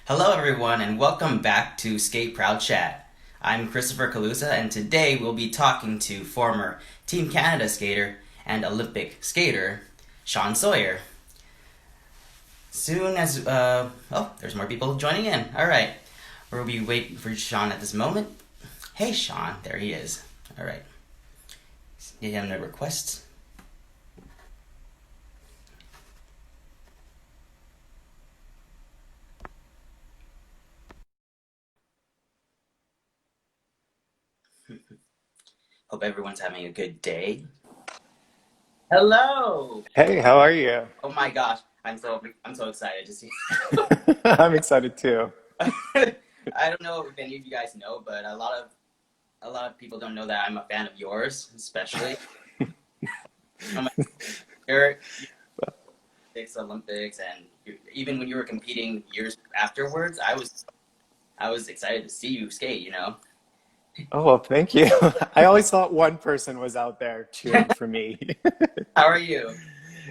Hello, everyone, and welcome back to SkateProud Chat. I'm Christopher Calusa, and today we'll be talking to former Team Canada skater and Olympic skater Shawn Sawyer. Soon as there's more people joining in. All right, we'll be waiting for Shawn at this moment. Hey, Shawn, there he is. All right, you have no requests. Hope everyone's having a good day. Hello. Hey, how are you? Oh my gosh, I'm so excited to see. I'm excited too. I don't know if any of you guys know, but a lot of people don't know that I'm a fan of yours, especially. I'm a, you're six Olympics, and even when you were competing years afterwards, I was excited to see you skate. Oh, well, thank you. I always thought one person was out there cheering for me. How are you?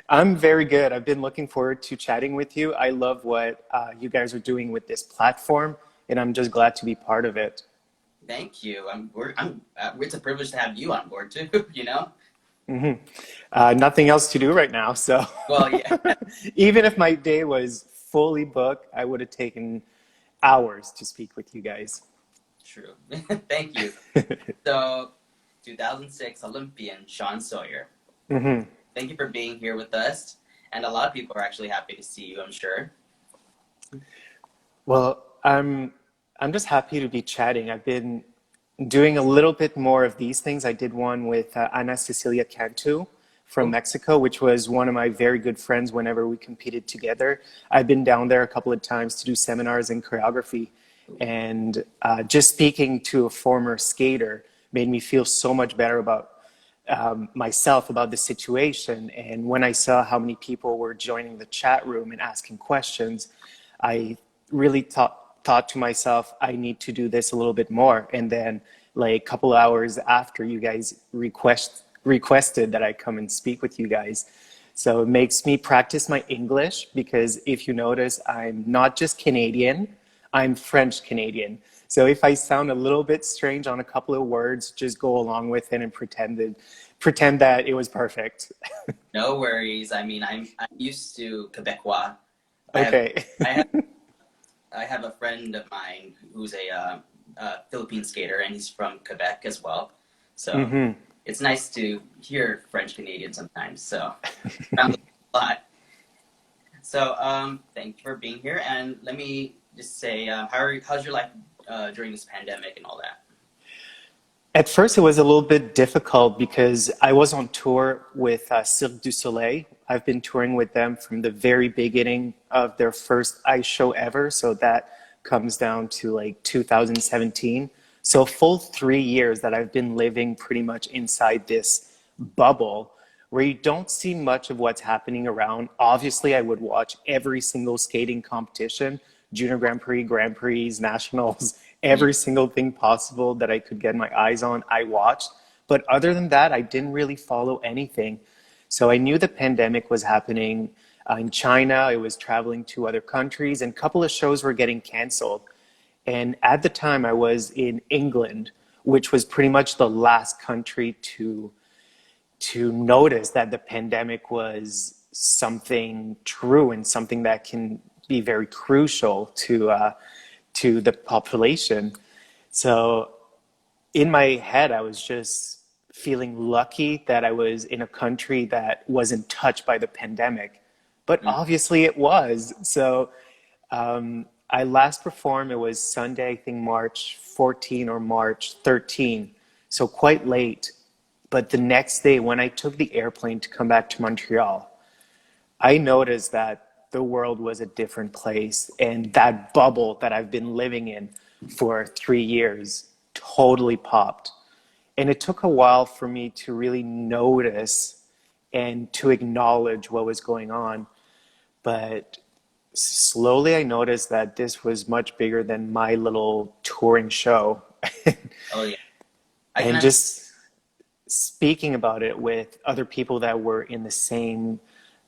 I'm very good. I've been looking forward to chatting with you. I love what you guys are doing with this platform, and I'm just glad to be part of it. Thank you. It's a privilege to have you on board too. hmm Nothing else to do right now, so Well, yeah, even if my day was fully booked, I would have taken hours to speak with you guys. true. Thank you. So, 2006 Olympian Shawn Sawyer. hmm Thank you for being here with us, and a lot of people are actually happy to see you, I'm sure. Well, I'm just happy to be chatting. I've been doing a little bit more of these things. I did one with Ana Cecilia Cantu from Oh, Mexico, which was one of my very good friends whenever we competed together. I've been down there a couple of times to do seminars in choreography. And just speaking to a former skater made me feel so much better about myself, about the situation. And when I saw how many people were joining the chat room and asking questions, I really thought to myself, I need to do this a little bit more. And then, like a couple hours after you guys requested that I come and speak with you guys, so it makes me practice my English because if you notice, I'm not just Canadian, I'm French Canadian. So if I sound a little bit strange on a couple of words, just go along with it and pretend that it was perfect. no worries. I mean, I'm used to Quebecois. I have Okay. I have I have a friend of mine who's a Philippine skater, and he's from Quebec as well. So hmm it's nice to hear French Canadian sometimes. So around a lot. So thank you for being here, and let me just say, how's your life during this pandemic and all that? At first, it was a little bit difficult because I was on tour with Cirque du Soleil. I've been touring with them from the very beginning of their first ice show ever. So that comes down to like 2017. So a full 3 years that I've been living pretty much inside this bubble where you don't see much of what's happening around. Obviously, I would watch every single skating competition, Junior Grand Prix, Nationals, Yeah. every single thing possible that I could get my eyes on, I watched. But other than that, I didn't really follow anything. So I knew the pandemic was happening in China. I was traveling to other countries, and a couple of shows were getting canceled. And at the time, I was in England, which was pretty much the last country to notice that the pandemic was something true and something that can be very crucial to the population. So in my head, I was just feeling lucky that I was in a country that wasn't touched by the pandemic. But Mm. obviously it was. So I last performed, it was Sunday, I think March 14 or March 13. So quite late. But the next day, when I took the airplane to come back to Montreal, I noticed that the world was a different place and that bubble that I've been living in for 3 years totally popped. And it took a while for me to really notice and to acknowledge what was going on. But slowly I noticed that this was much bigger than my little touring show. Oh yeah, I And can. just speaking about it with other people that were in the same,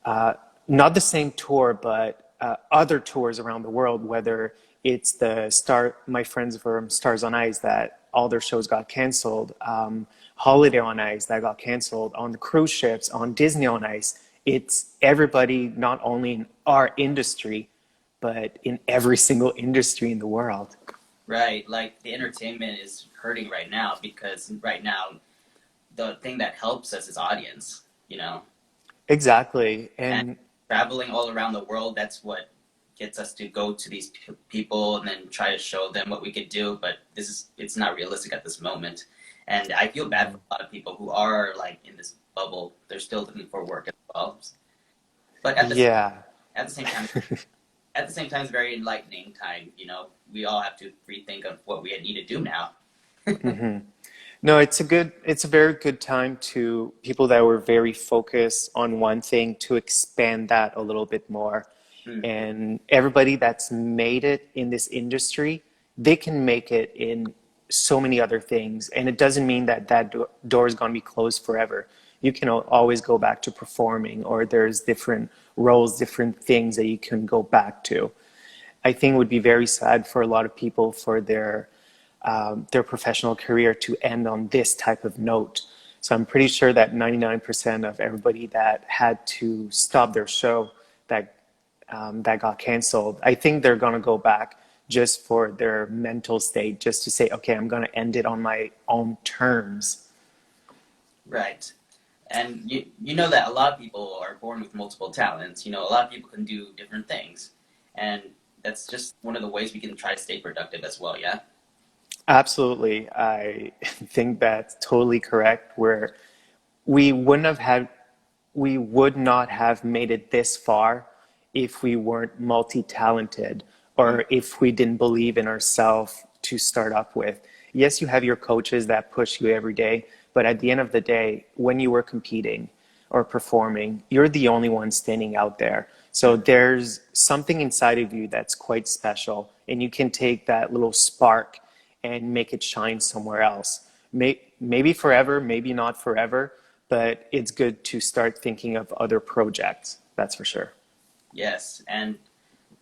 not the same tour, but other tours around the world, whether it's my friends from Stars on Ice that all their shows got canceled, Holiday on Ice that got canceled, on the cruise ships, on Disney on Ice. It's everybody, not only in our industry, but in every single industry in the world. Right. Like the entertainment is hurting right now because right now the thing that helps us is audience, you know, Exactly. and And traveling all around the world. That's what gets us to go to these people and then try to show them what we could do. But it's not realistic at this moment. And I feel bad for a lot of people who are like in this bubble. They're still looking for work as well. But yeah. at the same time, it's very enlightening time. You know, we all have to rethink of what we need to do now. hmm No, it's a very good time to people that were very focused on one thing to expand that a little bit more. Mhm. And everybody that's made it in this industry, they can make it in so many other things. And it doesn't mean that door is going to be closed forever. You can always go back to performing, or there's different roles, different things that you can go back to. I think it would be very sad for a lot of people for their professional career to end on this type of note. So I'm pretty sure that 99% of everybody that had to stop their show that got canceled, I think they're going to go back just for their mental state, just to say, okay, I'm going to end it on my own terms. Right. And you know that a lot of people are born with multiple talents. You know, a lot of people can do different things. And that's just one of the ways we can try to stay productive as well, yeah? Absolutely. I think that's totally correct. Where we wouldn't have had, we would not have made it this far if we weren't multi-talented Mm. or if we didn't believe in ourselves to start up with. Yes, you have your coaches that push you every day, but at the end of the day, when you were competing or performing, you're the only one standing out there. So there's something inside of you that's quite special, and you can take that little spark and make it shine somewhere else. Maybe forever, maybe not forever, but it's good to start thinking of other projects. That's for sure. Yes. And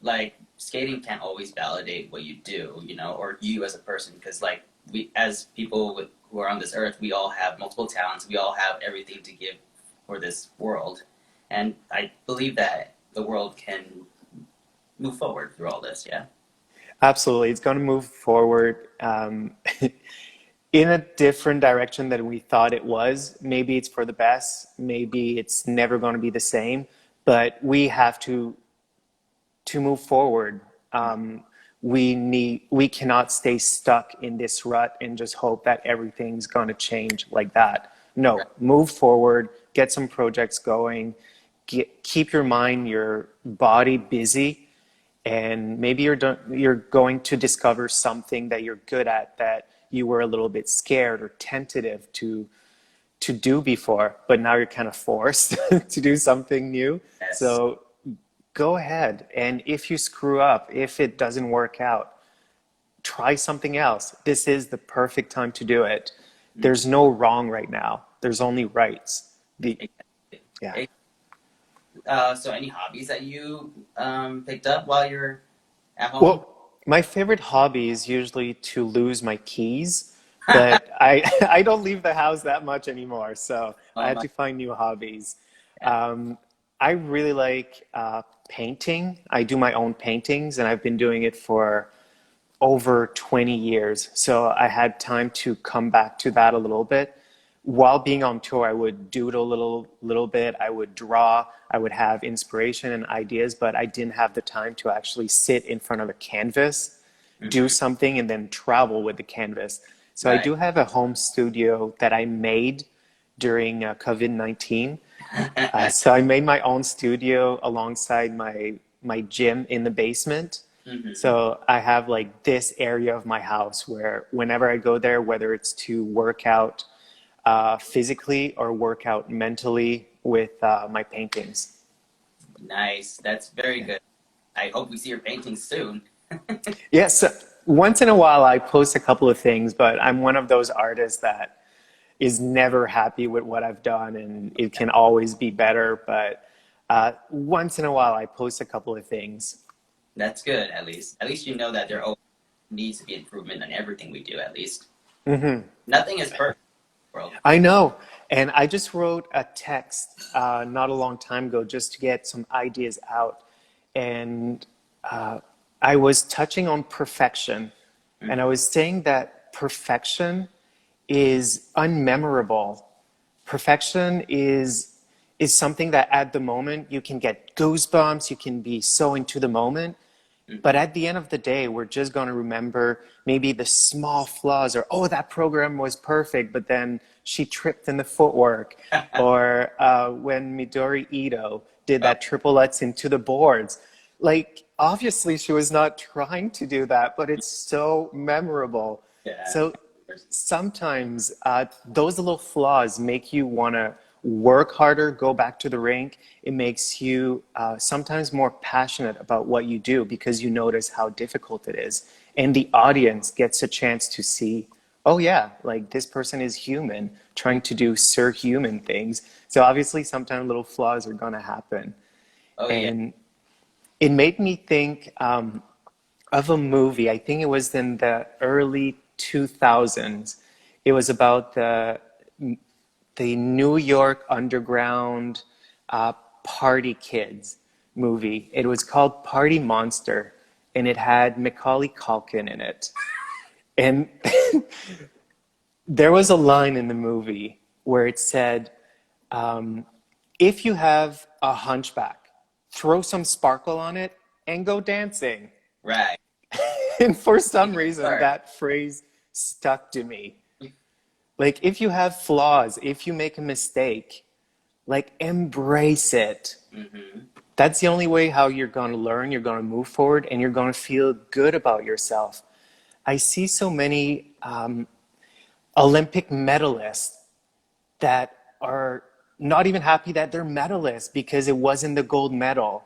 like skating can't always validate what you do, you know, or you as a person, because like we as people who are on this earth, we all have multiple talents. We all have everything to give for this world, and I believe that the world can move forward through all this. Yeah. Absolutely. It's going to move forward in a different direction than we thought it was. Maybe it's for the best. Maybe it's never going to be the same. But we have to move forward. We cannot stay stuck in this rut and just hope that everything's going to change like that. No, Right. move forward, get some projects going, keep your mind, your body busy, and maybe you're going to discover something that you're good at that you were a little bit scared or tentative to do before, but now you're kind of forced to do something new. Yes. So go ahead. And if you screw up, if it doesn't work out, try something else. This is the perfect time to do it. Mm. There's no wrong right now. There's only rights. Yeah. Exactly. So any hobbies that you picked up while you're at home? Well, my favorite hobby is usually to lose my keys, but I I don't leave the house that much anymore, so I Oh have my, to find new hobbies. yeah. I really like painting. I do my own paintings, and I've been doing it for over 20 years. So I had time to come back to that a little bit. While being on tour, I would doodle a little bit. I would draw. I would have inspiration and ideas, but I didn't have the time to actually sit in front of a canvas, do Hmm. something, and then travel with the canvas. So I Right. do have a home studio that I made during COVID-19. So I made my own studio alongside my gym in the basement. Hmm. So I have like this area of my house where whenever I go there, whether it's to work out physically or work out mentally with my paintings. Nice. That's very Yeah. good. I hope we see your paintings soon. Yes, once in a while I post a couple of things, but I'm one of those artists that is never happy with what I've done, and it can always be better. But Once in a while, I post a couple of things. That's good, at least. At least you know that there always needs to be improvement in everything we do, at least. Nothing is perfect in the world. I know. And I just wrote a text not a long time ago just to get some ideas out. And I was touching on perfection. And I was saying that perfection is unmemorable. Perfection is something that at the moment you can get goosebumps, you can be so into the moment. But at the end of the day, we're just going to remember maybe the small flaws or, oh, that program was perfect, but then she tripped in the footwork. Or when Midori Ito did that triple Lutz into the boards. Like, obviously, she was not trying to do that, but it's so memorable. Yeah. So sometimes those little flaws make you want to work harder, go back to the rink. It makes you sometimes more passionate about what you do because you notice how difficult it is. And the audience gets a chance to see, oh yeah, like this person is human, trying to do surhuman things. So obviously sometimes little flaws are going to happen. Oh, yeah. And it made me think of a movie. I think it was in the early 2000s. It was about the New York Underground Party Kids movie. It was called Party Monster, and it had Macaulay Culkin in it. And there was a line in the movie where it said, if you have a hunchback, throw some sparkle on it and go dancing. Right. And for some reason, Sorry. that phrase stuck to me. Like, if you have flaws, if you make a mistake, like, embrace it. That's the only way how you're going to learn, you're going to move forward, and you're going to feel good about yourself. I see so many Olympic medalists that are not even happy that they're medalists because it wasn't the gold medal.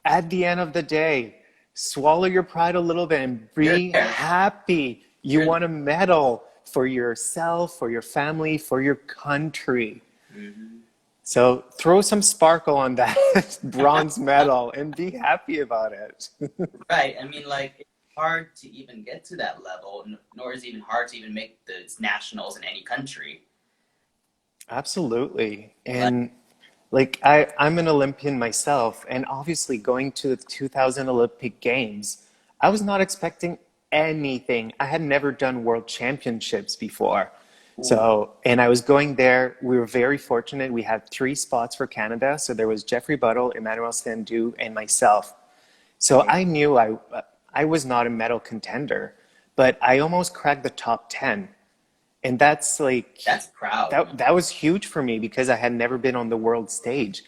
At the end of the day, swallow your pride a little bit and be happy. You won a medal for yourself, for your family, for your country. So throw some sparkle on that bronze medal and be happy about it. Right. I mean, like, it's hard to even get to that level, nor is it even hard to even make the nationals in any country. Absolutely. But, And like I'm an Olympian myself, and obviously going to the 2000 Olympic Games, I was not expecting anything. I had never done world championships before. So, and I was going there. We were very fortunate. We had 3 spots for Canada. So there was Jeffrey Buttle, Emmanuel Sandu, and myself. So I knew I was not a medal contender, but I almost cracked the top 10. And that's like, that's proud. that was huge for me because I had never been on the world stage.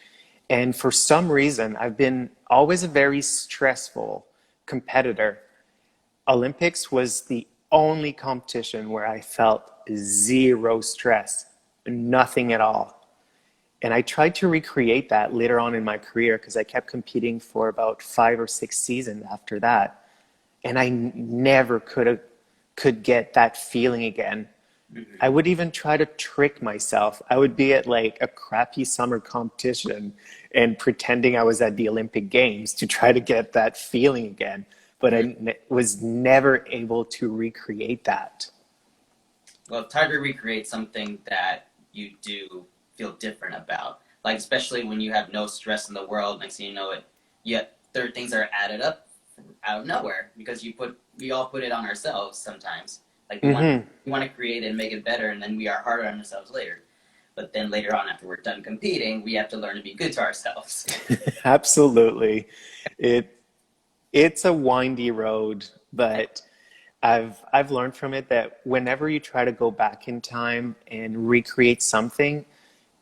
And for some reason, I've been always a very stressful competitor. Olympics was the only competition where I felt zero stress, nothing at all. And I tried to recreate that later on in my career because I kept competing for about 5 or 6 seasons after that. And I never could get that feeling again. I would even try to trick myself. I would be at like a crappy summer competition and pretending I was at the Olympic Games to try to get that feeling again. But I was never able to recreate that. Well, it's hard to recreate something that you do feel different about. Like, especially when you have no stress in the world, next thing you know it, yet there are things that are added up out of nowhere because we all put it on ourselves sometimes. Like, we want to create it and make it better, and then we are harder on ourselves later. But then later on, after we're done competing, we have to learn to be good to ourselves. Absolutely. It's a windy road, but I've learned from it that whenever you try to go back in time and recreate something,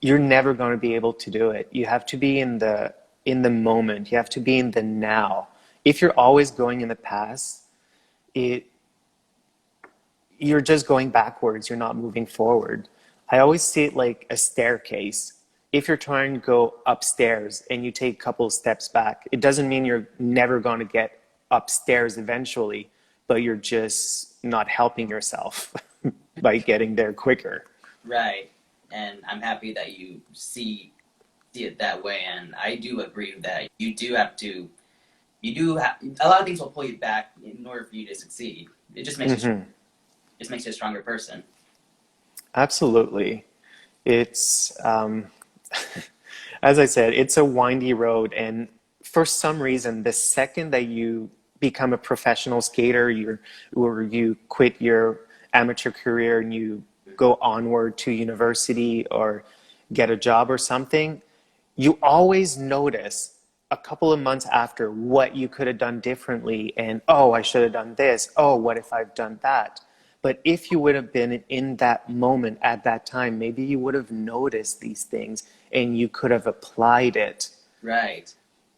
you're never going to be able to do it. You have to be in the moment. You have to be in the now. If you're always going in the past, you're just going backwards. You're not moving forward. I always see it like a staircase. If you're trying to go upstairs and you take a couple of steps back, it doesn't mean you're never going to get upstairs eventually, but you're just not helping yourself by getting there quicker. Right. And I'm happy that you see see it that way, and I do agree with that. A lot of things will pull you back in order for you to succeed. It just makes you a stronger person. Absolutely. It's, as I said, it's a windy road. And for some reason, the second that you become a professional skater, or you quit your amateur career and you go onward to university or get a job or something, you always notice a couple of months after what you could have done differently. And, oh, I should have done this. Oh, what if I've done that? But if you would have been in that moment at that time, maybe you would have noticed these things and you could have applied it. Right.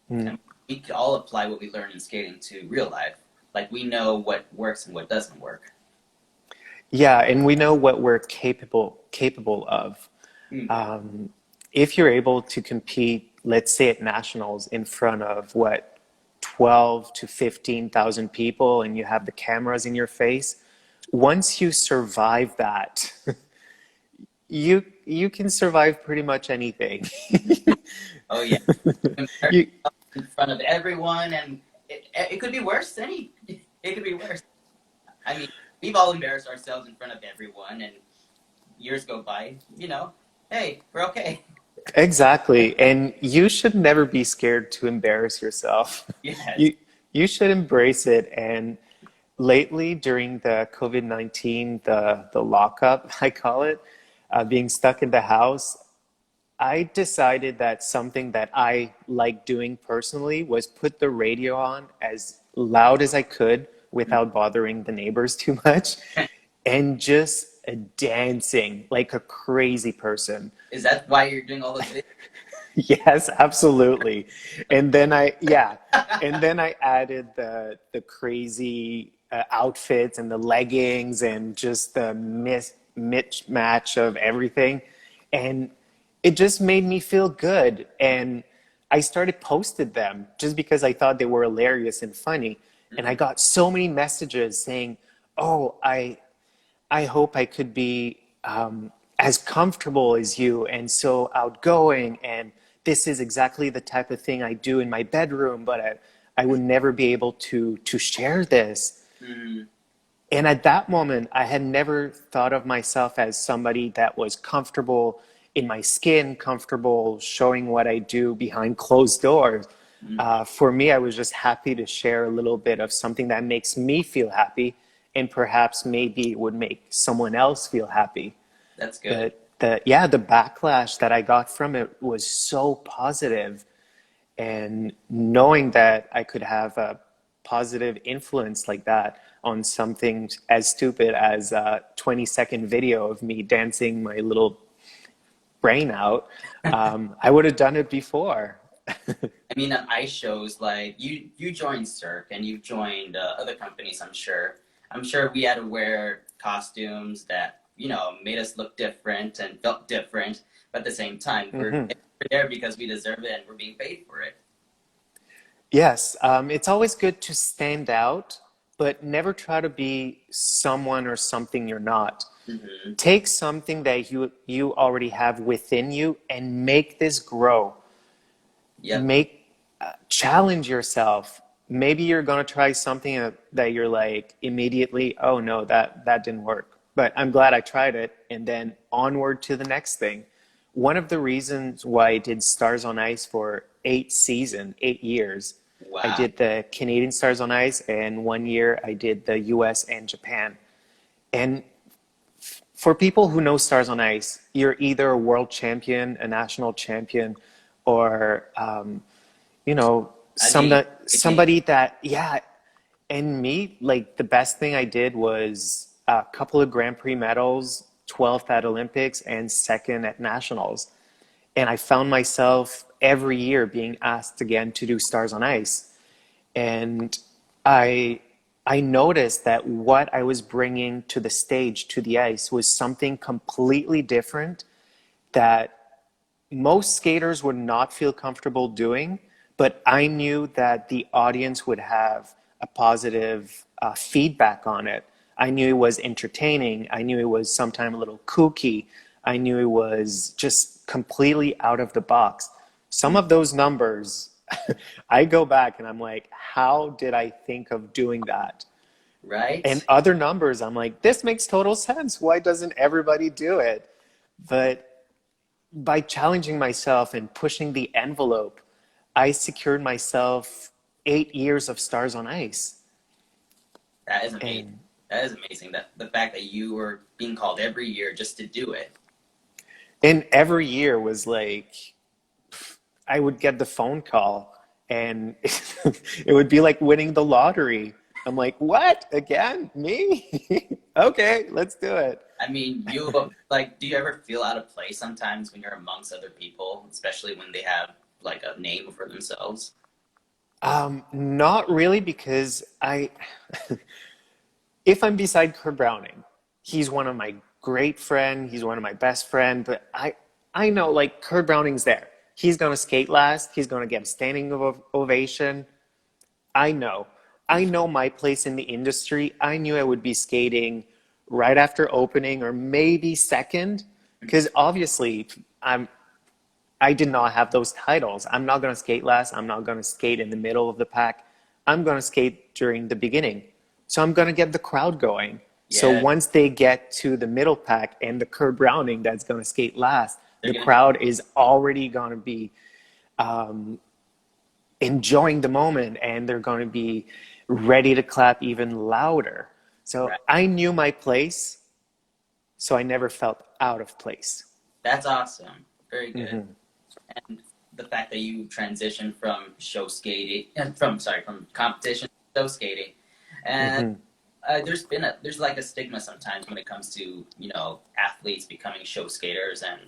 And we could all apply what we learn in skating to real life. Like, we know what works and what doesn't work. Yeah, and we know what we're capable of. If you're able to compete, let's say at nationals, in front of 12 to 15,000 people, and you have the cameras in your face, once you survive that, you can survive pretty much anything. Oh yeah, You, in front of everyone, and it could be worse. It could be worse. I mean, we've all embarrassed ourselves in front of everyone, and years go by. Hey, we're okay. exactly, and you should never be scared to embarrass yourself. Yes. You should embrace it. And lately, during the COVID-19, the lockup, I call it, being stuck in the house, I decided that something that I like doing personally was put the radio on as loud as I could without bothering the neighbors too much, and just dancing like a crazy person. Is that why you're doing all those videos? Yes, absolutely. And then I added the crazy outfits and the leggings and just the mismatch of everything, and it just made me feel good. And I started posted them just because I thought they were hilarious and funny. And I got so many messages saying, "Oh, I hope I could be as comfortable as you and so outgoing. And this is exactly the type of thing I do in my bedroom, but I would never be able to share this." And at that moment, I had never thought of myself as somebody that was comfortable in my skin, comfortable showing what I do behind closed doors. For me, I was just happy to share a little bit of something that makes me feel happy, and perhaps maybe it would make someone else feel happy. That's good. The backlash that I got from it was so positive, and knowing that I could have a positive influence like that on something as stupid as a 20-second video of me dancing my little brain out, I would have done it before. I mean, on ice shows, like you joined Cirque and you've joined other companies. I'm sure. I'm sure we had to wear costumes that made us look different and felt different. But at the same time, we're there because we deserve it and we're being paid for it. Yes, it's always good to stand out, but never try to be someone or something you're not. Take something that you already have within you and make this grow. Yep. Challenge yourself. Maybe you're going to try something that you're like immediately, oh no, that didn't work. But I'm glad I tried it, and then onward to the next thing. One of the reasons why I did Stars on Ice for 8 years, Wow. I did the Canadian Stars on Ice, and 1 year I did the US and Japan. And for people who know Stars on Ice, you're either a world champion, a national champion, or somebody that, yeah. And me, like, the best thing I did was a couple of Grand Prix medals, 12th at Olympics and 2nd at nationals. And I found myself every year being asked again to do Stars on Ice. And I noticed that what I was bringing to the stage, to the ice, was something completely different that most skaters would not feel comfortable doing, but I knew that the audience would have a positive feedback on it. I knew it was entertaining. I knew it was sometimes a little kooky. I knew it was just completely out of the box. Some of those numbers, I go back and I'm like, how did I think of doing that? And Right? other numbers, I'm like, this makes total sense. Why doesn't everybody do it? But by challenging myself and pushing the envelope, I secured myself 8 years of Stars on Ice. That is amazing. And That is amazing. That the fact that you were being called every year just to do it. every year was like, I would get the phone call and it would be like winning the lottery. I'm like, what? Again? Me? Okay, let's do it. I mean, you like, do you ever feel out of place sometimes when you're amongst other people, especially when they have like a name for themselves? Not really because if I'm beside Kurt Browning, he's one of my great friend, he's one of my best friend, but I know like Kurt Browning's there. He's gonna skate last, he's gonna get a standing ovation. I know. I know my place in the industry. I knew I would be skating right after opening or maybe second because obviously I did not have those titles. I'm not going to skate last. I'm not going to skate in the middle of the pack. I'm going to skate during the beginning. So I'm going to get the crowd going. So Yeah, once they get to the middle pack and the Kurt Browning that's going to skate last, they're the gonna. crowd is already going to be enjoying the moment and they're going to be ready to clap even louder. So Right. I knew my place, so I never felt out of place. That's awesome. Very good. Hmm. And the fact that you transitioned from show skating and from competition to show skating, and Hmm. there's like a stigma sometimes when it comes to athletes becoming show skaters, and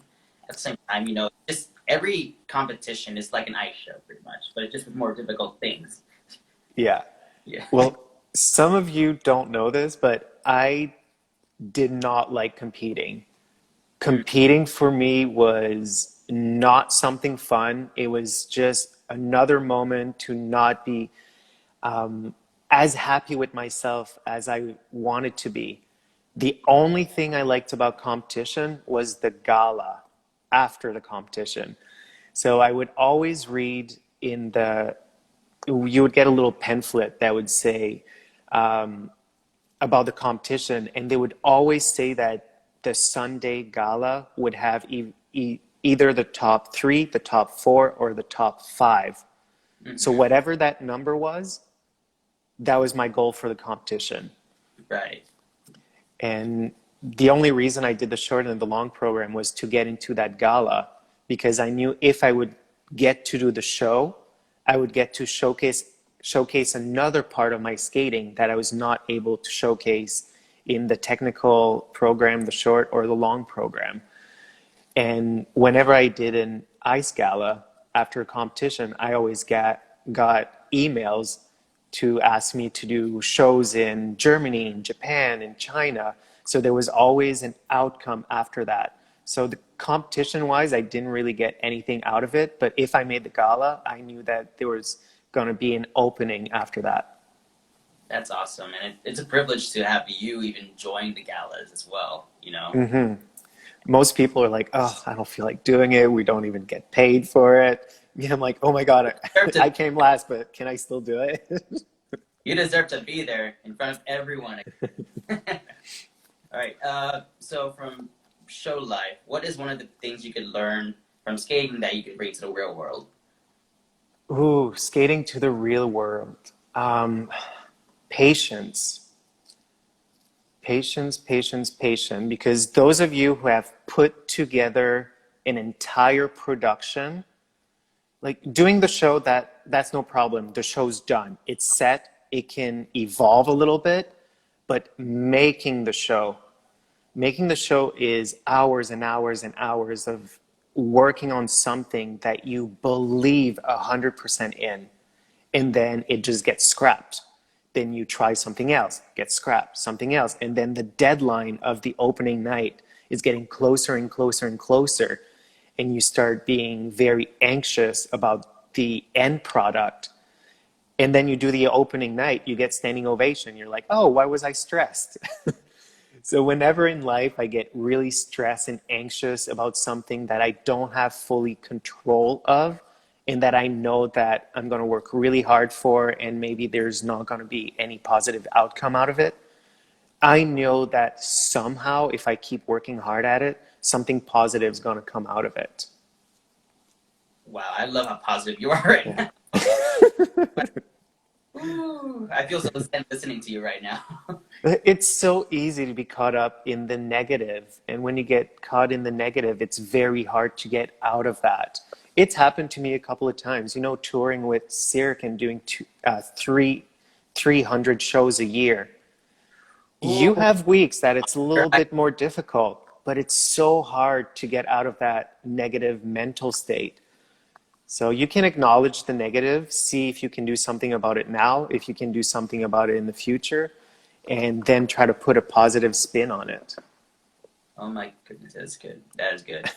at the same time just every competition is like an ice show pretty much, but it's just with more difficult things. Yeah. Yeah. Well, some of you don't know this, but I did not like competing. Mm, Competing for me was not something fun. It was just another moment to not be as happy with myself as I wanted to be. The only thing I liked about competition was the gala after the competition. So I would always read in the, you would get a little pamphlet that would say about the competition, and they would always say that the Sunday gala would have either the top three, the top four, or the top five. So mhm. whatever that number was, that was my goal for the competition. Right. And the only reason I did the short and the long program was to get into that gala because I knew if I would get to do the show, I would get to showcase another part of my skating that I was not able to showcase in the technical program, the short or the long program. And whenever I did an ice gala after a competition, I always got emails to ask me to do shows in Germany, in Japan, in China. So there was always an outcome after that. So the competition wise, I didn't really get anything out of it. But if I made the gala, I knew that there was going to be an opening after that. That's awesome, and it's a privilege to have you even join the galas as well. Hmm. Most people are like, oh, I don't feel like doing it. We don't even get paid for it. Yeah, I'm like, oh my God, Deserve to I came last, but can I still do it? You deserve to be there in front of everyone. All right. So from show life, what is one of the things you could learn from skating that you could bring to the real world? Ooh, skating to the real world. Patience, patience. Because those of you who have put together an entire production, like doing the show, that's no problem. The show's done. It's set. It can evolve a little bit, but making the show is hours and hours and hours of working on something that you believe 100% in, and then it just gets scrapped. Then you try something else, gets scrapped, something else, and then the deadline of the opening night is getting closer and closer and closer, and you start being very anxious about the end product. And then you do the opening night, you get standing ovation. You're like, oh, why was I stressed? So whenever in life I get really stressed and anxious about something that I don't have fully control of, and that I know that I'm going to work really hard for, and maybe there's not going to be any positive outcome out of it, I know that somehow, if I keep working hard at it, something positive is going to come out of it. Wow, I love how positive you are right Yeah. now. Ooh, I feel so zen listening to you right now. It's so easy to be caught up in the negative. And when you get caught in the negative, it's very hard to get out of that. It's happened to me a couple of times, touring with Cirque and doing 300 shows a year. You Ooh, have weeks that it's a little I, bit more difficult, but it's so hard to get out of that negative mental state. So you can acknowledge the negative, see if you can do something about it now, if you can do something about it in the future, and then try to put a positive spin on it. oh my goodness, that's good. That is good.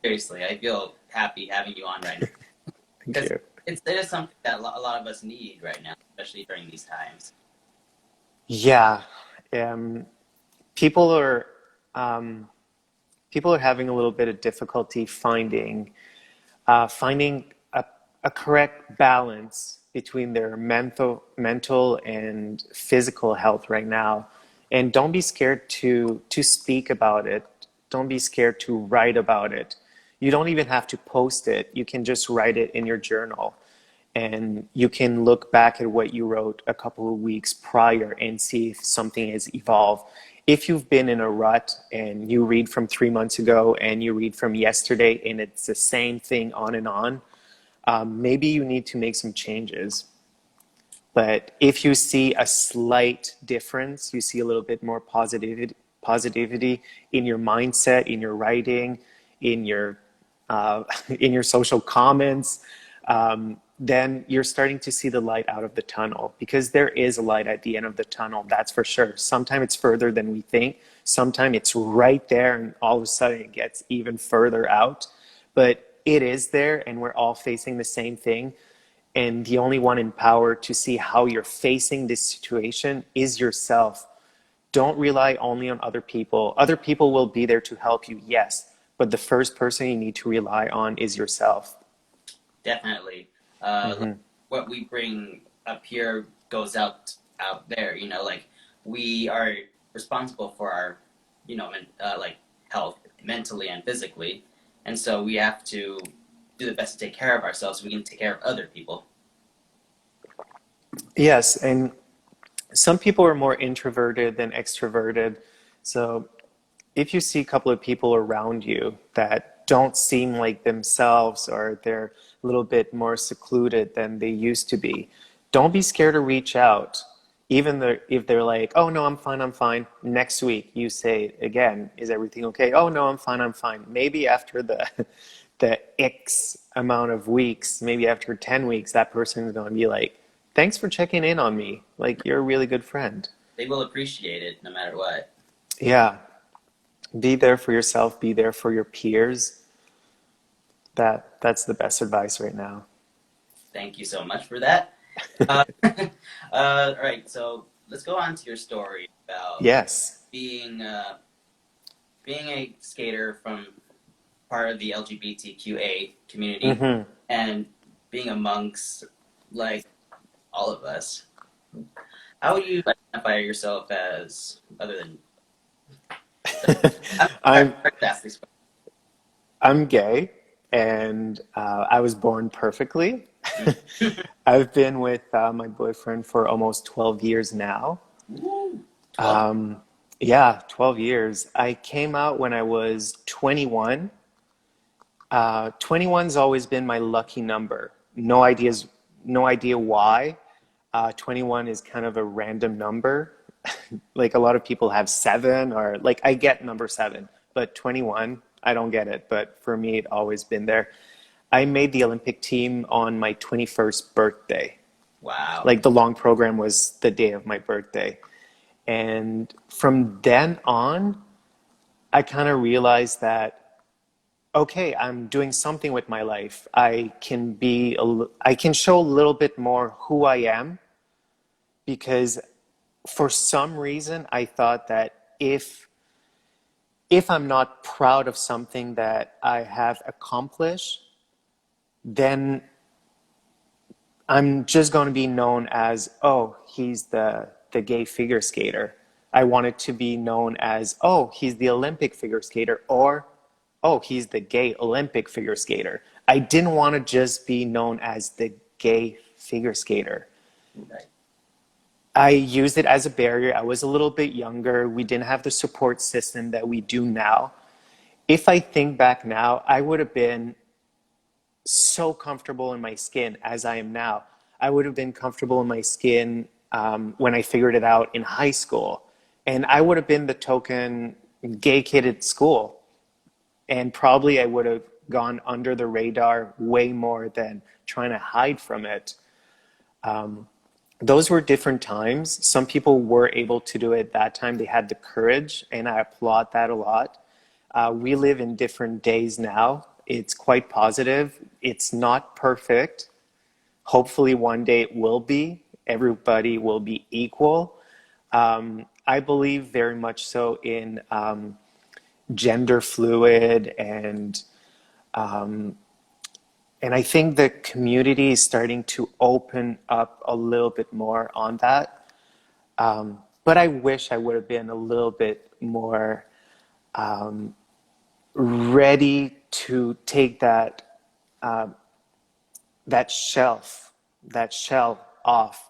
Seriously, I feel happy having you on right now Thank because you. it is something that a lot of us need right now, especially during these times. Yeah, um, people are um, people are having a little bit of difficulty finding a correct balance between their mental and physical health right now. And don't be scared to speak about it. Don't be scared to write about it. You don't even have to post it. You can just write it in your journal. And you can look back at what you wrote a couple of weeks prior and see if something has evolved. If you've been in a rut and you read from 3 months ago and you read from yesterday and it's the same thing on, maybe you need to make some changes. But if you see a slight difference, you see a little bit more positivity in your mindset, in your writing, in your in your social comments, then you're starting to see the light out of the tunnel, because there is a light at the end of the tunnel, that's for sure. Sometimes it's further than we think. Sometimes it's right there and all of a sudden it gets even further out. But it is there and we're all facing the same thing. And the only one in power to see how you're facing this situation is yourself. Don't rely only on other people. Other people will be there to help you, yes, but the first person you need to rely on is yourself. Definitely. Like Mm-hmm. what we bring up here goes out there. Like we are responsible for our, like health mentally and physically, and so we have to do the best to take care of ourselves so we can take care of other people. Yes, and some people are more introverted than extroverted. So if you see a couple of people around you that don't seem like themselves, or they're a little bit more secluded than they used to be, don't be scared to reach out. Even if they're like, oh no, I'm fine. Next week you say again, is everything okay? Oh no, I'm fine. Maybe after the X amount of weeks, maybe after 10 weeks, that person is going to be like, thanks for checking in on me. Like, you're a really good friend. They will appreciate it no matter what. Yeah. Be there for yourself, be there for your peers. That's the best advice right now. Thank you so much for that. All right, so let's go on to your story about Yes. being being a skater from part of the LGBTQA community Hmm. and being amongst like all of us. How would you identify yourself as other than? I'm sorry, I'm to ask this I'm gay, and I was born perfectly. question. I've been with my boyfriend for almost 12 years now. Ooh, 12. Um, yeah, 12 years. I came out when I was 21. 21's always been my lucky number. No idea why. 21 is kind of a random number. Like, a lot of people have seven, or like, I get number seven, but 21, I don't get it. But for me, it always been there. I made the Olympic team on my 21st birthday. Wow. Like, the long program was the day of my birthday. And from then on, I kind of realized that, okay, I'm doing something with my life. I can show a little bit more who I am, because for some reason I thought that if I'm not proud of something that I have accomplished, then I'm just going to be known as, oh, he's the gay figure skater. I wanted to be known as, oh, he's the Olympic figure skater, or, oh, he's the gay Olympic figure skater. I didn't want to just be known as the gay figure skater. Right. I used it as a barrier. I was a little bit younger. We didn't have the support system that we do now. If I think back now, I would have been so comfortable in my skin as I am now. I would have been comfortable in my skin when I figured it out in high school. And I would have been the token gay kid at school. And probably I would have gone under the radar way more than trying to hide from it. Those were different times. Some people were able to do it that time. They had the courage, and I applaud that a lot. We live in different days now. It's quite positive. It's not perfect. Hopefully, one day it will be. Everybody will be equal. I believe very much so in gender fluid, and I think the community is starting to open up a little bit more on that. But I wish I would have been a little bit more ready to take that shell off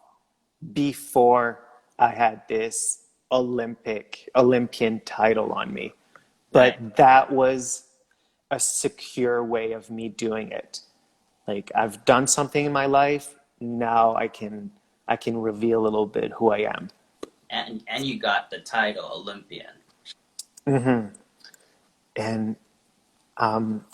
before I had this Olympian title on me. Right. But that was a secure way of me doing it. Like, I've done something in my life, now I can reveal a little bit who I am. And you got the title Olympian. And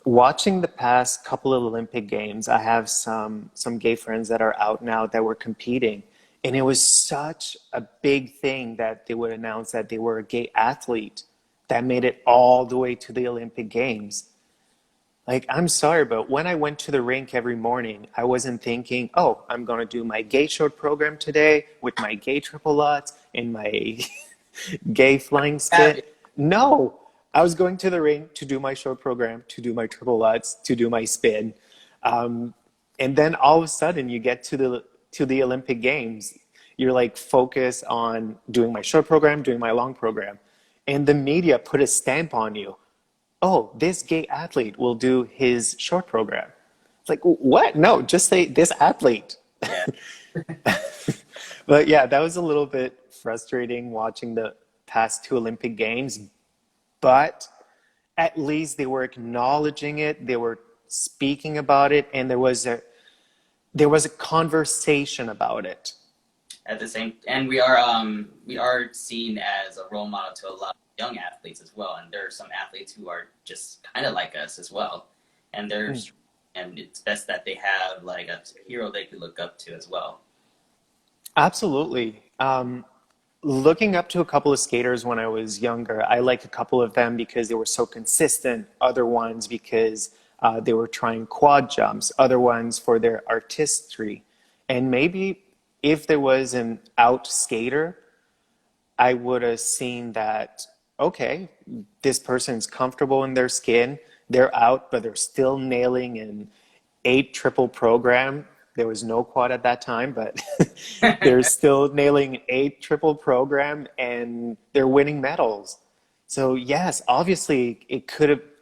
watching the past couple of Olympic Games, I have some gay friends that are out now that were competing, and it was such a big thing that they would announce that they were a gay athlete that made it all the way to the Olympic Games. Like, I'm sorry, but when I went to the rink every morning, I wasn't thinking, oh, I'm going to do my gay short program today with my gay triple lutz and my gay flying spin. No, I was going to the rink to do my short program, to do my triple lutz, to do my spin. And then all of a sudden you get to the Olympic Games. You're like focused on doing my short program, doing my long program. And the media put a stamp on you. Oh, this gay athlete will do his short program. It's like, what? No, just say this athlete. Yeah. But yeah, that was a little bit frustrating watching the past two Olympic Games. But at least they were acknowledging it, they were speaking about it, and there was a conversation about it. At the same, and we are seen as a role model to a lot of young athletes as well. And there are some athletes who are just kind of like us as well. And there's and it's best that they have like a hero they could look up to as well. Absolutely. Looking up to a couple of skaters when I was younger, I like a couple of them because they were so consistent. Other ones because they were trying quad jumps. Other ones for their artistry. And maybe if there was an out skater, I would have seen that, okay, this person's comfortable in their skin. They're out, but they're still nailing an 8 triple program. There was no quad at that time, but they're still nailing 8 triple program and they're winning medals. So yes, obviously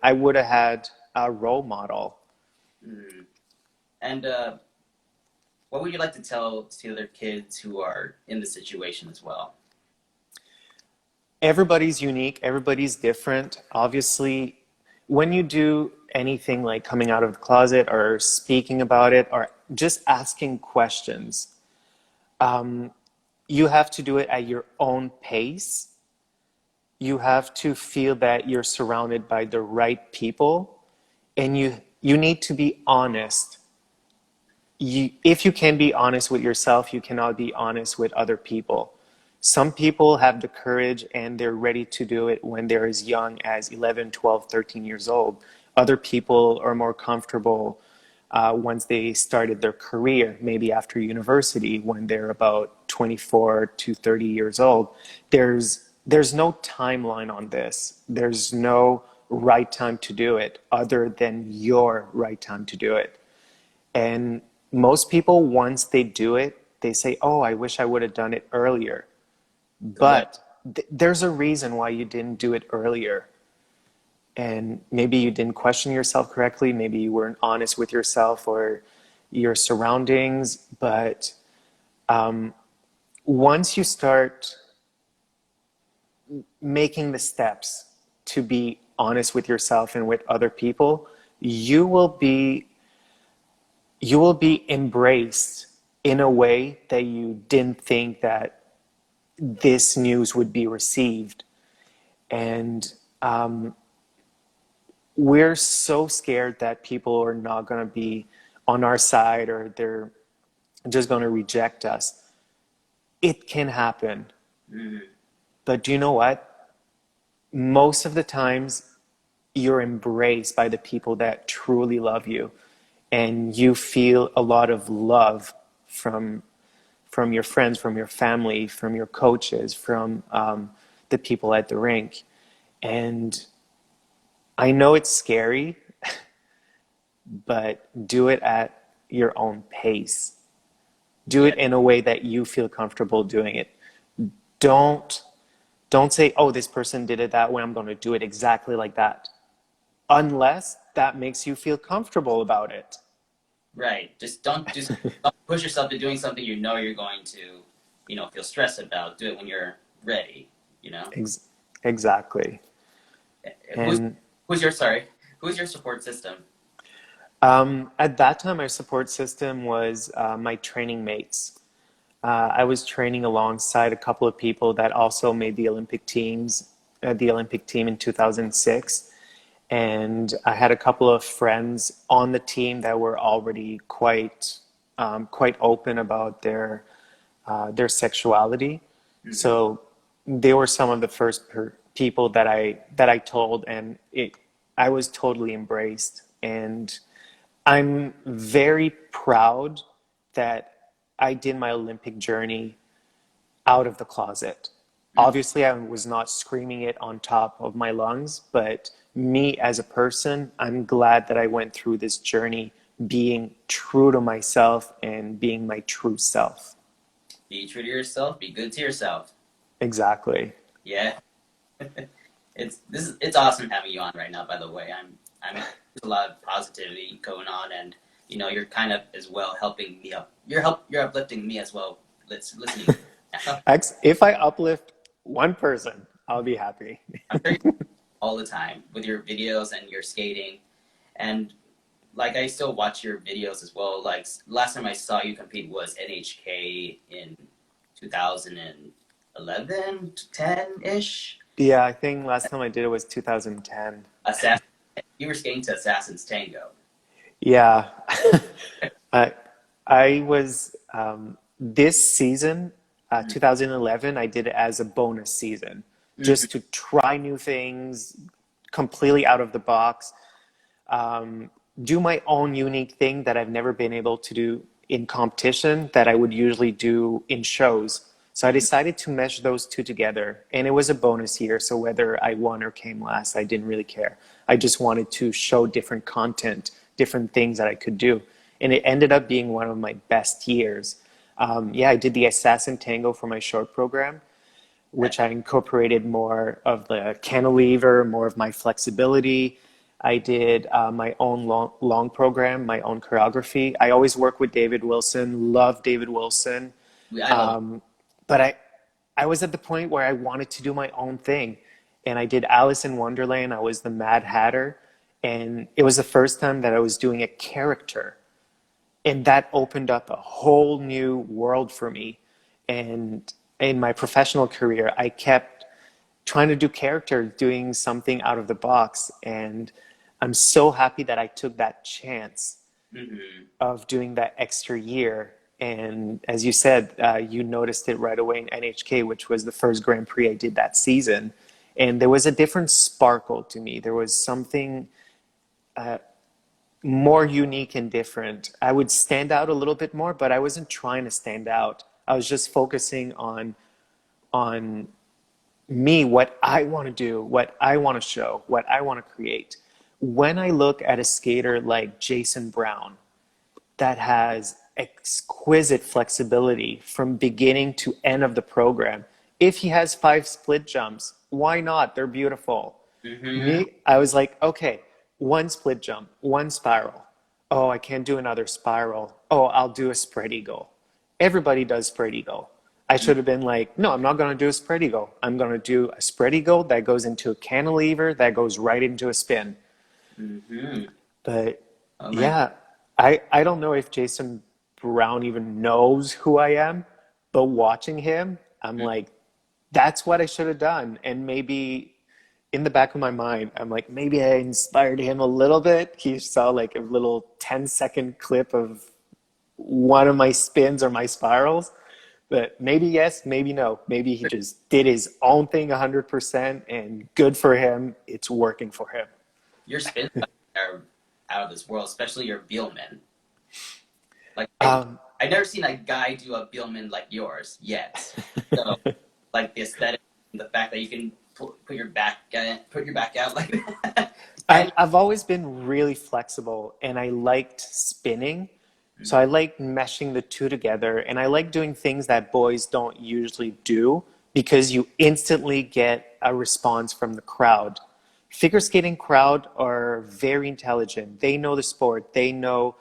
I would have had a role model. Mm. And what would you like to tell to other kids who are in the situation as well? Everybody's unique, everybody's different. Obviously, when you do anything like coming out of the closet or speaking about it or just asking questions, you have to do it at your own pace. You have to feel that you're surrounded by the right people, and you need to be honest. If you can be honest with yourself, you cannot be honest with other people. Some people have the courage and they're ready to do it when they're as young as 11, 12, 13 years old. Other people are more comfortable once they started their career, maybe after university when they're about 24 to 30 years old. There's no timeline on this. There's no right time to do it other than your right time to do it. And most people, once they do it, they say, oh, I wish I would have done it earlier. Right. But there's a reason why you didn't do it earlier. And maybe you didn't question yourself correctly. Maybe you weren't honest with yourself or your surroundings. But once you start making the steps to be honest with yourself and with other people, you will be embraced in a way that you didn't think that this news would be received. And we're so scared that people are not going to be on our side or they're just going to reject us. It can happen. Mm-hmm. But do you know what? Most of the times, you're embraced by the people that truly love you, and you feel a lot of love from your friends, from your family, from your coaches, from the people at the rink. And I know it's scary, but do it at your own pace. Do Yeah. it in a way that you feel comfortable doing it. Don't don't say, "Oh, this person did it that way. I'm going to do it exactly like that." Unless that makes you feel comfortable about it. Right. Don't push yourself to doing something you know you're going to, feel stressed about. Do it when you're ready. You know. Exactly. Who's And who's your sorry? Who's your support system? at that time, my support system was my training mates. I was training alongside a couple of people that also made the Olympic team in 2006. And I had a couple of friends on the team that were already quite open about their sexuality. Hmm. So they were some of the first people that I told, and I was totally embraced. And I'm very proud that I did my Olympic journey out of the closet. Hmm. Obviously, I was not screaming it on top of my lungs, but me as a person, I'm glad that I went through this journey being true to myself and being my true self. Be true to yourself. Be good to yourself. Exactly. Yeah. It's awesome having you on right now. By the way, there's a lot of positivity going on, and you're kind of as well helping me up. You're uplifting me as well. Let's listening. If I uplift one person, I'll be happy. I'm sure you all the time with your videos and your skating, and like I still watch your videos as well. Like last time I saw you compete was NHK in 2011, 10 ish. Yeah, I think last time I did it was 2010. Assassin. You were skating to Assassin's Tango. Yeah. I, I was, this season, 2011, I did it as a bonus season Mm-hmm. just to try new things completely out of the box, do my own unique thing that I've never been able to do in competition that I would usually do in shows. So I decided to mesh those two together, and it was a bonus year. So whether I won or came last, I didn't really care. I just wanted to show different content, different things that I could do. And it ended up being one of my best years. Yeah, I did the Assassin Tango for my short program, which I incorporated more of the cantilever, more of my flexibility. I did my own long program, my own choreography. I always work with David Wilson, love David Wilson. I love it. But I was at the point where I wanted to do my own thing. And I did Alice in Wonderland. I was the Mad Hatter. And it was the first time that I was doing a character. And that opened up a whole new world for me. And in my professional career, I kept trying to do characters, doing something out of the box. And I'm so happy that I took that chance Mm-hmm. of doing that extra year. And as you said, you noticed it right away in NHK, which was the first Grand Prix I did that season. And there was a different sparkle to me. There was something more unique and different. I would stand out a little bit more, but I wasn't trying to stand out. I was just focusing on me, what I want to do, what I want to show, what I want to create. When I look at a skater like Jason Brown, that has exquisite flexibility from beginning to end of the program. If he has 5 split jumps, why not? They're beautiful. Mm-hmm. Me, I was like, okay, 1 split jump, 1 spiral. Oh, I can't do another spiral. Oh, I'll do a spread eagle. Everybody does spread eagle. I should have been like, no, I'm not going to do a spread eagle. I'm going to do a spread eagle that goes into a cantilever that goes right into a spin. Mm-hmm. But Oh my. yeah, I don't know if Jason Brown even knows who I am, but watching him, I'm like, that's what I should have done. And maybe in the back of my mind, I'm like, maybe I inspired him a little bit. He saw like a little 10-second clip of one of my spins or my spirals. But maybe yes, maybe no. Maybe he just did his own thing 100% and good for him. It's working for him. Your spins are out of this world, especially your Bielman. Like Um, I've never seen a guy do a Bielman like yours yet. So like the aesthetic, the fact that you can put your back out like that, and I've always been really flexible and I liked spinning. So Mhm. I like meshing the two together and I like doing things that boys don't usually do because you instantly get a response from the crowd. Figure skating crowd are very intelligent. They know the sport. They know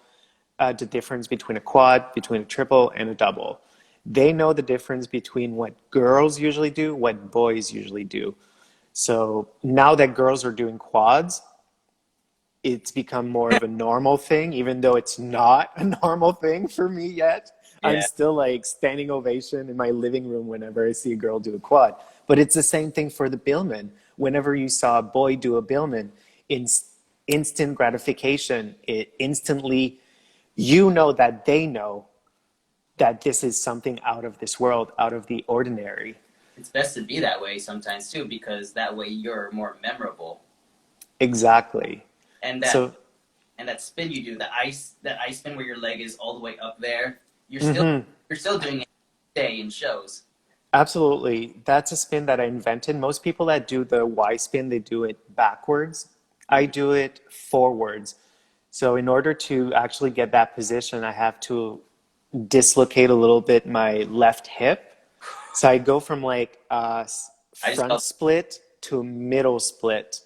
the difference between a quad, between a triple, and a double. They know the difference between what girls usually do, what boys usually do. So now that girls are doing quads, it's become more of a normal thing, even though it's not a normal thing for me yet. I'm yeah, still like standing ovation in my living room whenever I see a girl do a quad. But it's the same thing for the Billman. Whenever you saw a boy do a Billman, in instant gratification, it instantly, you know that they know that this is something out of this world, out of the ordinary. it's best to be that way sometimes too, because that way you're more memorable. Exactly. And that So, and that spin you do, that ice spin where your leg is all the way up there, mhm. you're still doing it today in shows. Absolutely. That's a spin that I invented. Most people that do the Y spin, they do it backwards. I Mhm. do it forwards. So in order to actually get that position, I have to dislocate a little bit my left hip. So I go from like a I just front felt split to a middle split.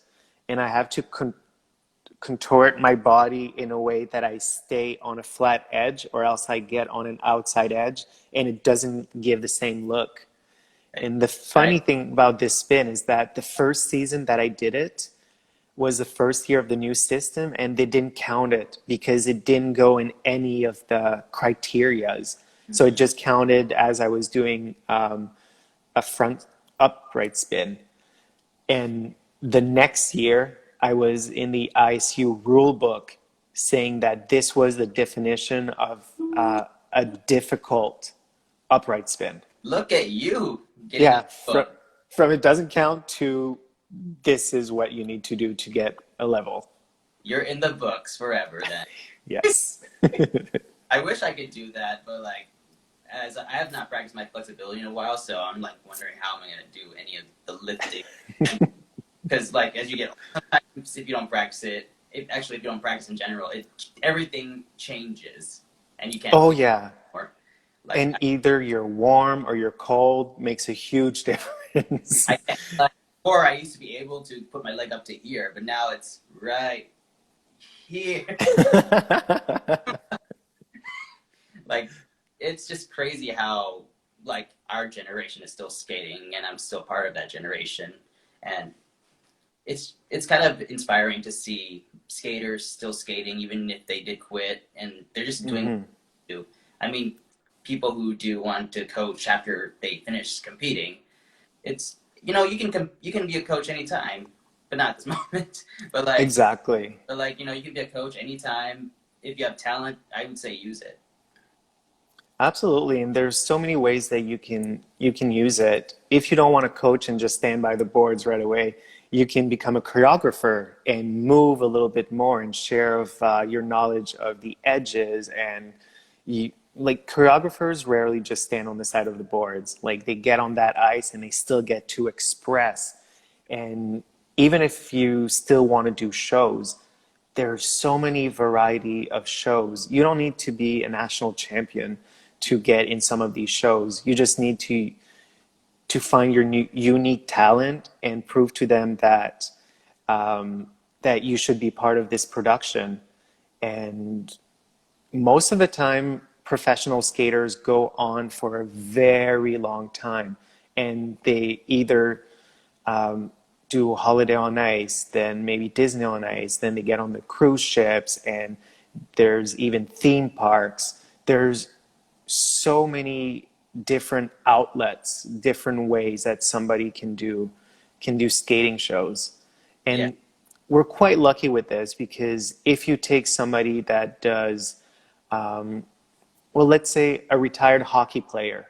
And I have to contort my body in a way that I stay on a flat edge or else I get on an outside edge and it doesn't give the same look. And the I funny thing about this spin is that the first season that I did it was the first year of the new system, and they didn't count it because it didn't go in any of the criterias. So it mhm. just counted as I was doing a front upright spin. And the next year, I was in the ISU rule book saying that this was the definition of a difficult upright spin. Look at you getting a Yeah, book. from it doesn't count to this is what you need to do to get a level. You're in the books forever then. Yes. I wish I could do that, but like as I have not practiced my flexibility in a while, so I'm like wondering how am I gonna do any of the lifting. And because like as you get sometimes if you don't practice it, if you don't practice in general, it everything changes and you can't Oh, do it yeah. anymore. Like And either you're warm or you're cold makes a huge difference. I can't like before I used to be able to put my leg up to here, but now it's right here. Like it's just crazy how like our generation is still skating and I'm still part of that generation. And it's kind of inspiring to see skaters still skating even if they did quit and they're just doing what Mhm. they do. I mean, people who do want to coach after they finish competing, it's you can be a coach anytime, but not at this moment. But Exactly. you can be a coach anytime. If you have talent, I would say use it. Absolutely, and there's so many ways that you can use it. If you don't want to coach and just stand by the boards right away, you can become a choreographer and move a little bit more and share of your knowledge of the edges. And you like choreographers rarely just stand on the side of the boards. Like they get on that ice and they still get to express. And even if you still want to do shows, there's so many variety of shows. You don't need to be a national champion to get in some of these shows. You just need to find your unique talent and prove to them that that you should be part of this production. And most of the time, professional skaters go on for a very long time, and they either do Holiday on Ice, then maybe Disney on Ice, then they get on the cruise ships, and there's even theme parks. There's so many different outlets, different ways that somebody can do skating shows. Yeah. And we're quite lucky with this because if you take somebody that does, well, let's say a retired hockey player,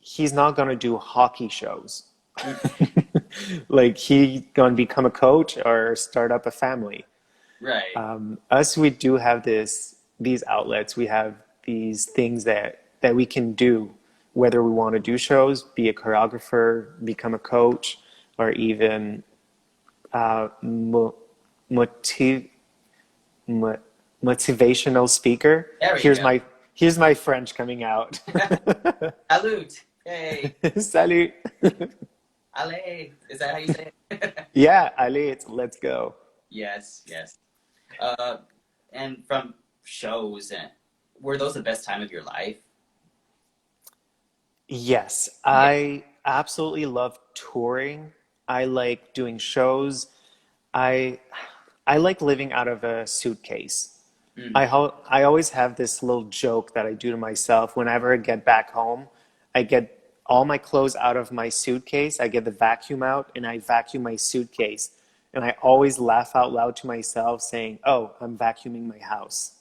he's not going to do hockey shows. Like he's going to become a coach or start up a family. Right. Us, we do have these outlets. We have these things that we can do, whether we want to do shows, be a choreographer, become a coach, or even motiv- mo- motivational speaker. There we go. Here's my French coming out. Salute. Hey. Salut. Allez. Is that how you say it? Yeah, allez, let's go. Yes. Yes. And from shows, and were those the best time of your life? Yes, Yeah. I absolutely love touring. I like doing shows. I I like living out of a suitcase. Mm. I always have this little joke that I do to myself whenever I get back home. I get all my clothes out of my suitcase. I get the vacuum out and I vacuum my suitcase. And I always laugh out loud to myself saying, "Oh, I'm vacuuming my house."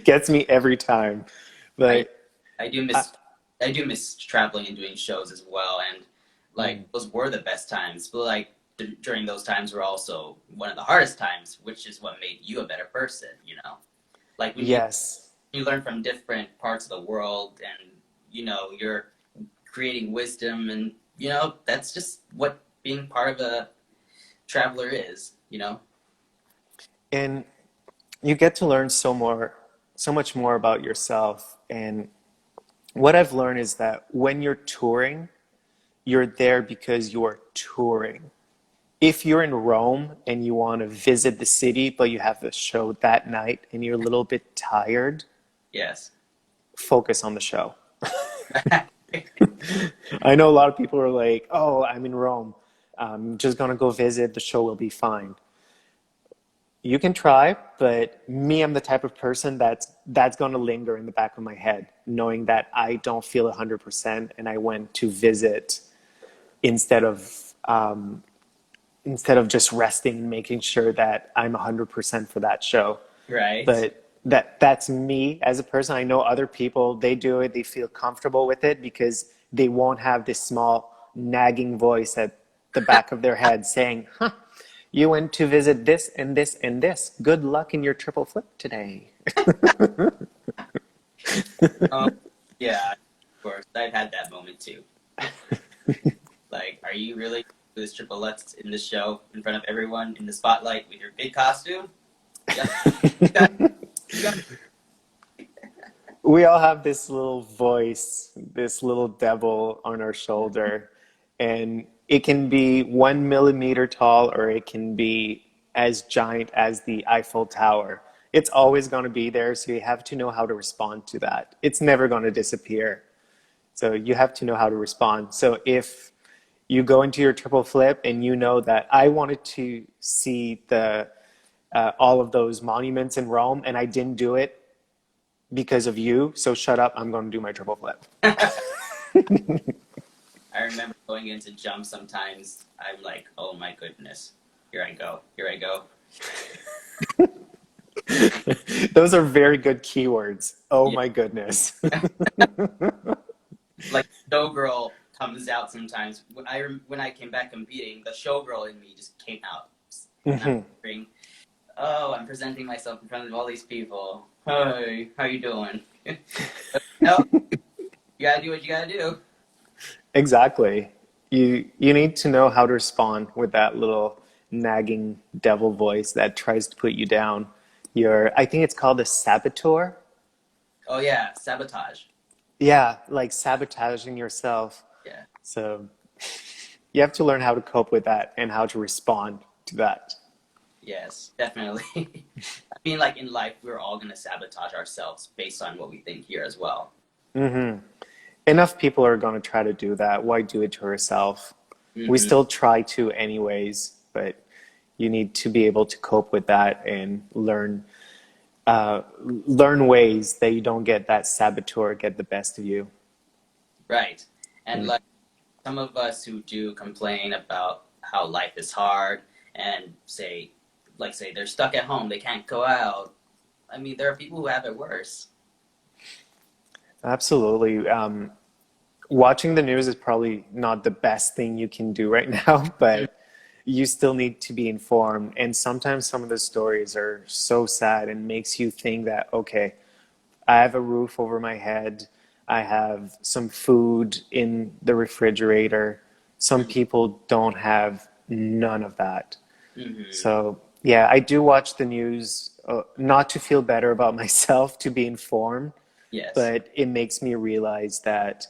Gets me every time. I But I do I, miss I do miss traveling and doing shows as well, and like those were the best times. But like during those times were also one of the hardest times, which is what made you a better person. Like when yes. you learn from different parts of the world, and you're creating wisdom, and that's just what being part of a traveler is. And you get to learn so much more about yourself. And what I've learned is that when you're touring, you're there because you're touring. If you're in Rome and you want to visit the city, but you have the show that night and you're a little bit tired, Yes. focus on the show. I know a lot of people are like, "Oh, I'm in Rome. I'm just gonna go visit. The show will be fine." You can try, but me, I'm the type of person that's gonna linger in the back of my head, knowing that I don't feel 100% and I went to visit instead of instead of just resting and making sure that I'm 100% for that show. Right. But that's me as a person. I know other people, they do it, they feel comfortable with it because they won't have this small nagging voice at the back of their head saying, "Huh, you went to visit this and this and this. Good luck in your triple flip today." Um, yeah, of course. I've had that moment too. Like, are you really do this triple Lutz in this show in front of everyone in the spotlight with your big costume? Yeah, you got, you got. We all have this little voice, this little devil on our shoulder, and it can be 1 millimeter tall or it can be as giant as the Eiffel Tower. It's always going to be there, so you have to know how to respond to that. It's never going to disappear. So you have to know how to respond. So if you go into your triple flip and you know that I wanted to see the all of those monuments in Rome and I didn't do it because of you, so shut up, I'm going to do my triple flip. I remember going into jump sometimes. I'm like, oh my goodness, here I go, here I go. Those are very good keywords. Oh Yeah, my goodness. like showgirl comes out sometimes. When I came back competing, the showgirl in me just came out. And I'm wondering, oh, I'm presenting myself in front of all these people. Hey, how you doing? No, you gotta do what you gotta do. Exactly. You need to know how to respond with that little nagging devil voice that tries to put you down. I think it's called a saboteur. Oh yeah, sabotage. Yeah, like sabotaging yourself. Yeah. So you have to learn how to cope with that and how to respond to that. Yes, definitely. I mean, like in life, we're all gonna sabotage ourselves based on what we think here as well. Enough people are going to try to do that. Why do it to yourself? We Hmm. still try to anyways, but you need to be able to cope with that and learn ways that you don't get that saboteur get the best of you. Right. And like some of us who do complain about how life is hard and say they're stuck at home, they can't go out. I mean, there are people who have it worse. Absolutely. Watching the news is probably not the best thing you can do right now, but you still need to be informed. And sometimes some of the stories are so sad and makes you think that, okay, I have a roof over my head. I have some food in the refrigerator. Some Mm-hmm. people don't have none of that. Hmm. So, yeah, I do watch the news, not to feel better about myself, to be informed, Yes. but it makes me realize that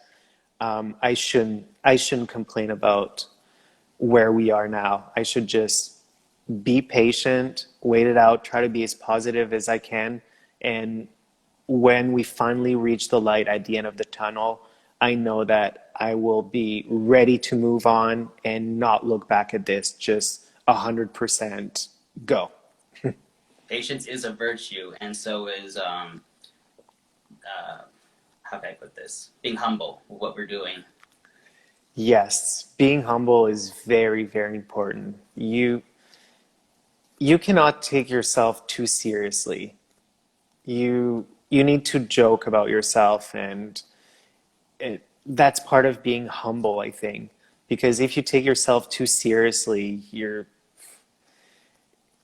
I shouldn't complain about where we are now. I should just be patient, wait it out, try to be as positive as I can, and when we finally reach the light at the end of the tunnel, I know that I will be ready to move on and not look back at this. Just 100% go. Patience is a virtue, and so is uh, how can I put this? Being humble with what we're doing. Yes, being humble is very, very important. You cannot take yourself too seriously. You need to joke about yourself, and that's part of being humble, I think. Because if you take yourself too seriously, you're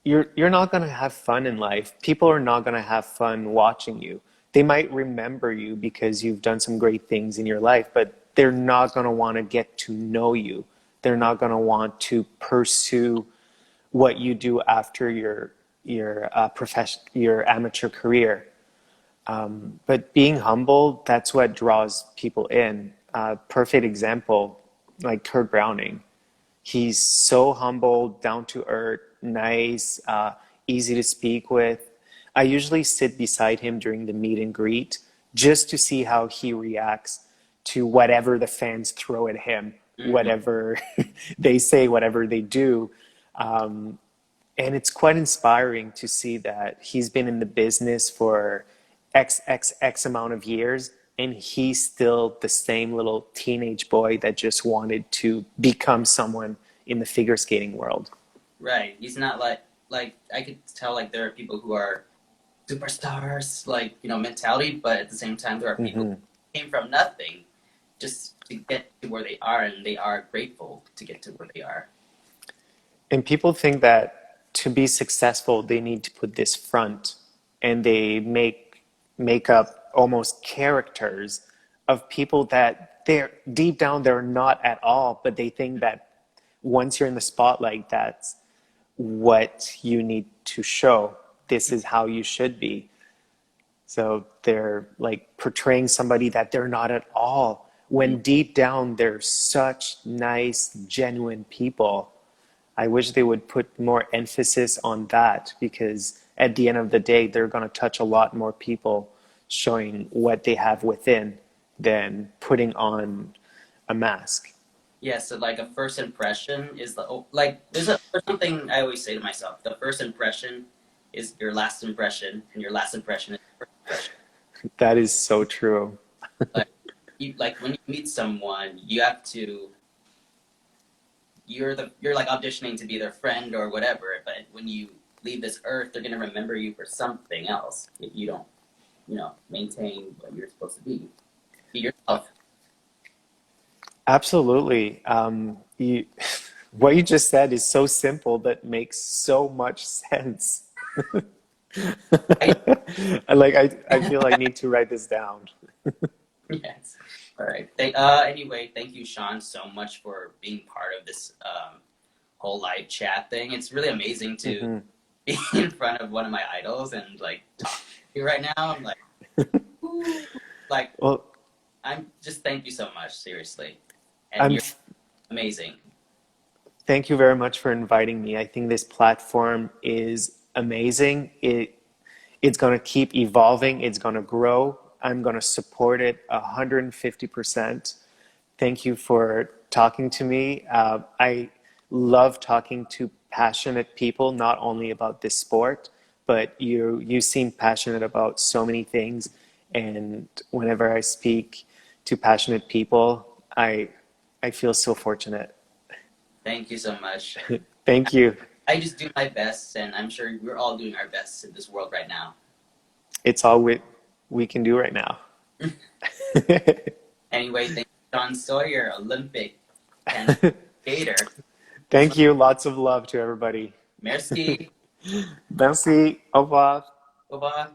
not going to have fun in life. People are not going to have fun watching you. They might remember you because you've done some great things in your life, but they're not going to want to get to know you. They're not going to want to pursue what you do after your amateur career. But being humble, that's what draws people in. Perfect example, like Kurt Browning. He's so humble, down to earth, nice, easy to speak with. I usually sit beside him during the meet and greet just to see how he reacts to whatever the fans throw at him, Hmm. whatever they say, whatever they do. And it's quite inspiring to see that he's been in the business for X amount of years, and he's still the same little teenage boy that just wanted to become someone in the figure skating world. Right. He's not like I could tell like there are people who are superstars, like mentality, but at the same time there are people Hmm. who came from nothing just to get to where they are, and they are grateful to get to where they are. And people think that to be successful, they need to put this front, and they make up almost characters of people that they're deep down they're not at all, but they think that once you're in the spotlight, that's what you need to show. This is how you should be. So they're like portraying somebody that they're not at all, Mm. when deep down they're such nice, genuine people. I wish they would put more emphasis on that, because at the end of the day, they're going to touch a lot more people showing what they have within than putting on a mask. Yeah, so like a first impression is like there's something I always say to myself. The first impression is your last impression, and your last impression is your first impression. That is so true. Like like when you meet someone, you have to you're like auditioning to be their friend or whatever, but when you leave this earth, they're gonna remember you for something else if you don't, maintain what you're supposed to be. Be yourself. Absolutely. What you just said is so simple but makes so much sense. Right? I feel I need to write this down. Yes. All right. Anyway, thank you, Shawn, so much for being part of this whole live chat thing. It's really amazing to Hmm. be in front of one of my idols and like talk to you right now. I'm like, ooh, like Well, I'm just thank you so much, seriously. And I'm you're amazing. thank you very much for inviting me. I think this platform is amazing. It's going to keep evolving. It's going to grow. I'm going to support it 150%. Thank you for talking to me. I love talking to passionate people, not only about this sport, but you seem passionate about so many things. And whenever I speak to passionate people, I feel so fortunate. Thank you so much. Thank you. I just do my best, and I'm sure we're all doing our best in this world right now. It's all we can do right now. Anyway, thank you, Shawn Sawyer, Olympic and skater. Thank you. Lots of love to everybody. Merci. Merci. Au revoir. Bye bye.